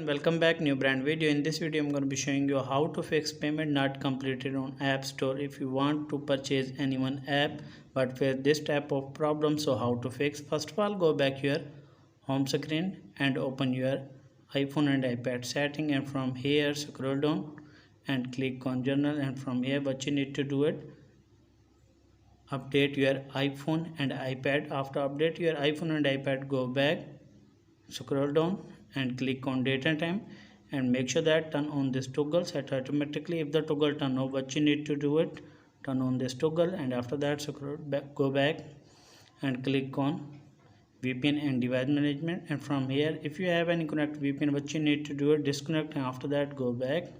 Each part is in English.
welcome back. New brand video. In this video I'm going to be showing you how to fix payment not completed on App Store if you want to purchase any one app but face this type of problem. So how to fix? First of all, go back your home screen and open your iPhone and iPad setting, and from here scroll down and click on Journal, and from here what you need to do it, update your iPhone and iPad. After update your iPhone and iPad, go back, scroll down and click on date and time, and make sure that turn on this toggle set automatically. If the toggle turn off, what you need to do it, turn on this toggle, and after that scroll back, go back and click on VPN and device management, and from here if you have any connect VPN, what you need to do it, disconnect, and after that go back,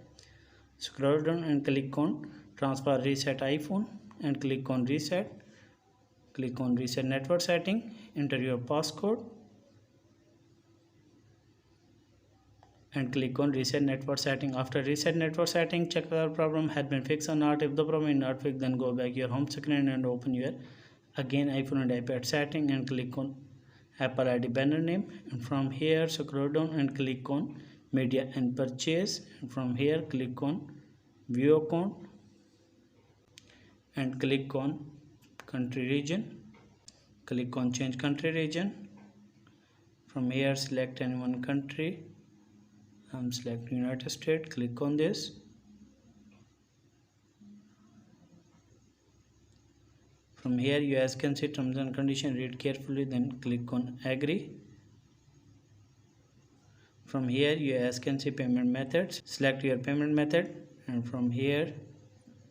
scroll down and click on transfer reset iPhone and click on reset, click on reset network setting, enter your passcode and click on reset network setting. After reset network setting, check the problem has been fixed or not. If the problem is not fixed, then go back your home screen and open your again iPhone and iPad setting and click on Apple ID banner name, and from here scroll down and click on media and purchase, and from here click on view account and click on country region, click on change country region. From here select any one country. I'm selecting United States, click on this. From here you as can see terms and condition, read carefully, then click on agree. From here you as can see payment methods, select your payment method, and from here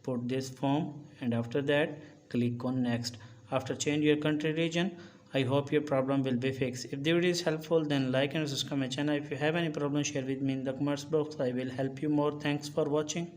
put this form, and after that click on next. After change your country region, I hope your problem will be fixed. If the video is helpful, then like and subscribe my channel. If you have any problem, share with me in the comments box. I will help you more. Thanks for watching.